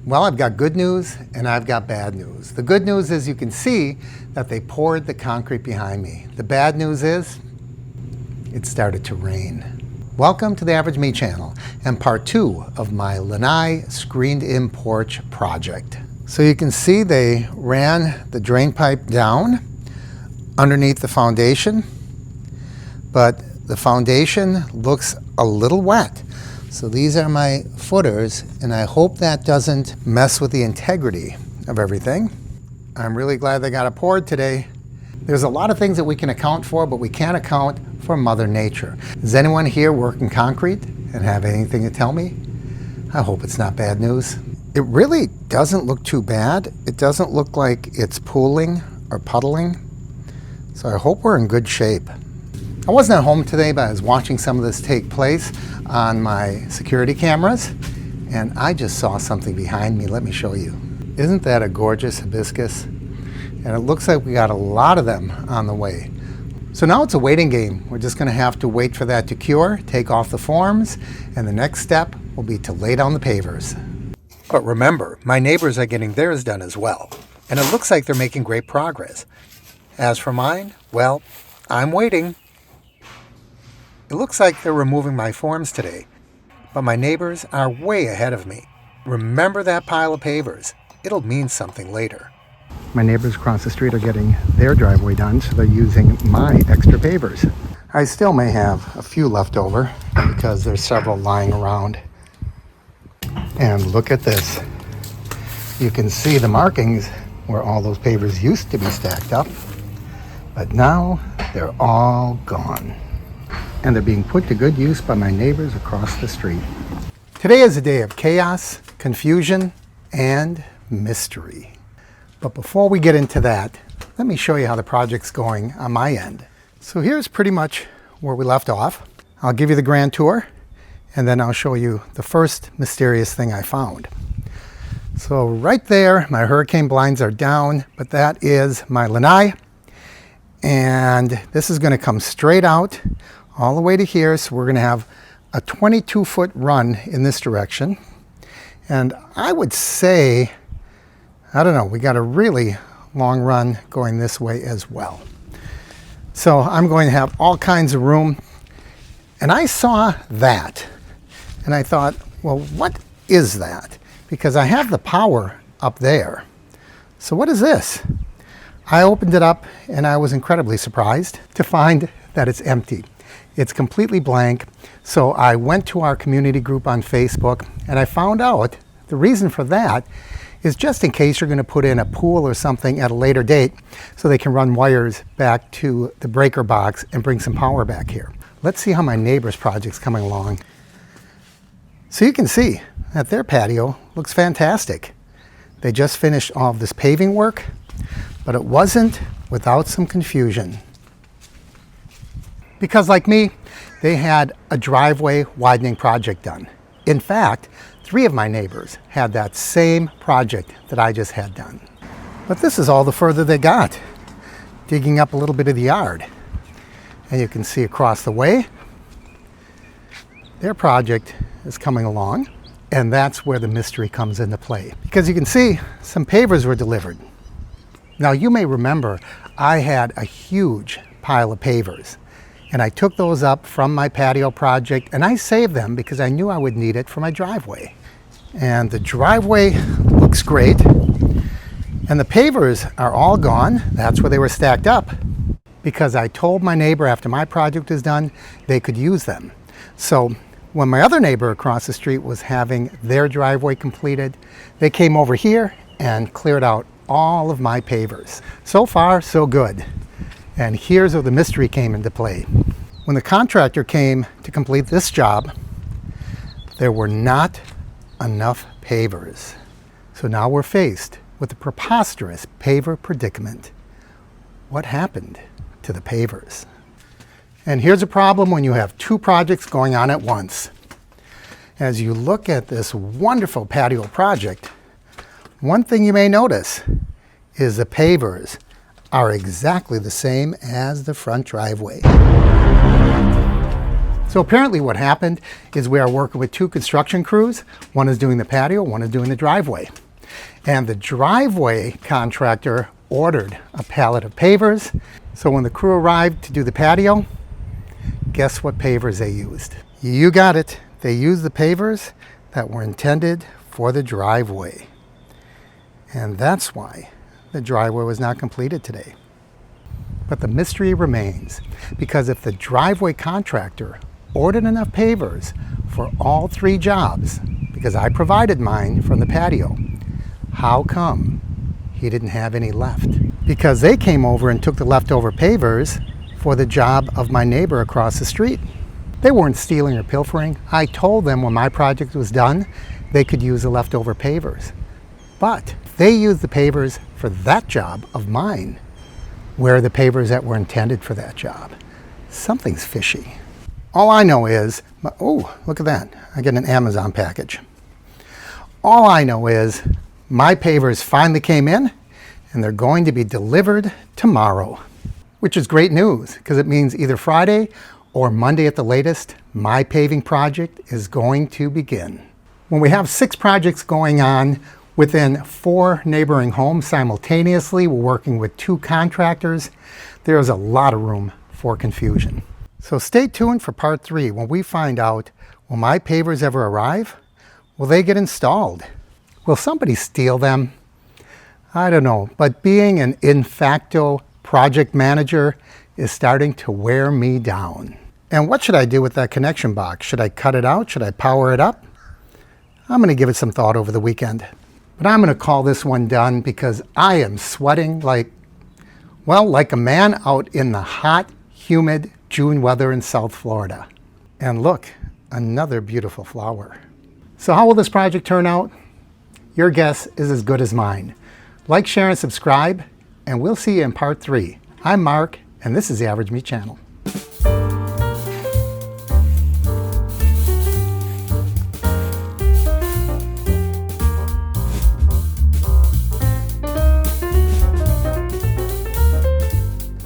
Well, I've got good news and I've got bad news. The good news is you can see that they poured the concrete behind me. The bad news is it started to rain. Welcome to the Average Me channel and part 2 of my Lanai screened-in porch project. So you can see they ran the drain pipe down underneath the foundation, but the foundation looks a little wet. So these are my footers, and I hope that doesn't mess with the integrity of everything. I'm really glad they got it poured today. There's a lot of things that we can account for, but we can't account for Mother Nature. Does anyone here work in concrete and have anything to tell me? I hope it's not bad news. It really doesn't look too bad. It doesn't look like it's pooling or puddling. So I hope we're in good shape. I wasn't at home today, but I was watching some of this take place on my security cameras, and I just saw something behind me. Let me show you. Isn't that a gorgeous hibiscus? And it looks like we got a lot of them on the way. So now it's a waiting game. We're just gonna have to wait for that to cure, take off the forms, and the next step will be to lay down the pavers. But remember, my neighbors are getting theirs done as well, and it looks like they're making great progress. As for mine, well, I'm waiting. It looks like they're removing my forms today, but my neighbors are way ahead of me. Remember that pile of pavers. It'll mean something later. My neighbors across the street are getting their driveway done, so they're using my extra pavers. I still may have a few left over because there's several lying around. And look at this. You can see the markings where all those pavers used to be stacked up, but now they're all gone. And they're being put to good use by my neighbors across the street. Today is a day of chaos, confusion, and mystery. But before we get into that, let me show you how the project's going on my end. So here's pretty much where we left off. I'll give you the grand tour, and then I'll show you the first mysterious thing I found. So right there, my hurricane blinds are down, but that is my lanai. And this is gonna come straight out all the way to here, so we're gonna have a 22-foot run in this direction. And I would say, I don't know, we got a really long run going this way as well. So I'm going to have all kinds of room. And I saw that, and I thought, well, what is that? Because I have the power up there. So what is this? I opened it up, and I was incredibly surprised to find that it's empty. It's completely blank. So I went to our community group on Facebook, and I found out the reason for that is just in case you're going to put in a pool or something at a later date so they can run wires back to the breaker box and bring some power back here. Let's see how my neighbor's project's coming along. So you can see that their patio looks fantastic. They just finished all of this paving work, but it wasn't without some confusion. Because like me, they had a driveway widening project done. In fact, 3 of my neighbors had that same project that I just had done. But this is all the further they got, digging up a little bit of the yard. And you can see across the way, their project is coming along, and that's where the mystery comes into play. Because you can see some pavers were delivered. Now you may remember I had a huge pile of pavers, and I took those up from my patio project, and I saved them because I knew I would need it for my driveway. And the driveway looks great, and the pavers are all gone. That's where they were stacked up, because I told my neighbor after my project is done, they could use them. So when my other neighbor across the street was having their driveway completed, they came over here and cleared out all of my pavers. So far, so good. And here's where the mystery came into play. When the contractor came to complete this job, there were not enough pavers. So now we're faced with a preposterous paver predicament. What happened to the pavers? And here's a problem when you have 2 projects going on at once. As you look at this wonderful patio project, one thing you may notice is the pavers are exactly the same as the front driveway. So apparently what happened is we are working with 2 construction crews. One is doing the patio, one is doing the driveway. And the driveway contractor ordered a pallet of pavers. So when the crew arrived to do the patio, guess what pavers they used? You got it. They used the pavers that were intended for the driveway. And that's why the driveway was not completed today. But the mystery remains, because if the driveway contractor ordered enough pavers for all 3 jobs, because I provided mine from the patio, how come he didn't have any left? Because they came over and took the leftover pavers for the job of my neighbor across the street. They weren't stealing or pilfering. I told them when my project was done, they could use the leftover pavers. But they used the pavers for that job of mine. Where are the pavers that were intended for that job? Something's fishy. All I know is, oh, look at that. I get an Amazon package. All I know is my pavers finally came in and they're going to be delivered tomorrow, which is great news because it means either Friday or Monday at the latest, my paving project is going to begin. When we have 6 projects going on within 4 neighboring homes simultaneously, we're working with 2 contractors, there's a lot of room for confusion. So stay tuned for part 3 when we find out, will my pavers ever arrive? Will they get installed? Will somebody steal them? I don't know, but being an in facto project manager is starting to wear me down. And what should I do with that connection box? Should I cut it out? Should I power it up? I'm going to give it some thought over the weekend. But I'm going to call this one done because I am sweating like a man out in the hot, humid June weather in South Florida. And look, another beautiful flower. So how will this project turn out? Your guess is as good as mine. Like, share, and subscribe, and we'll see you in part 3. I'm Mark, and this is the Average Me Channel.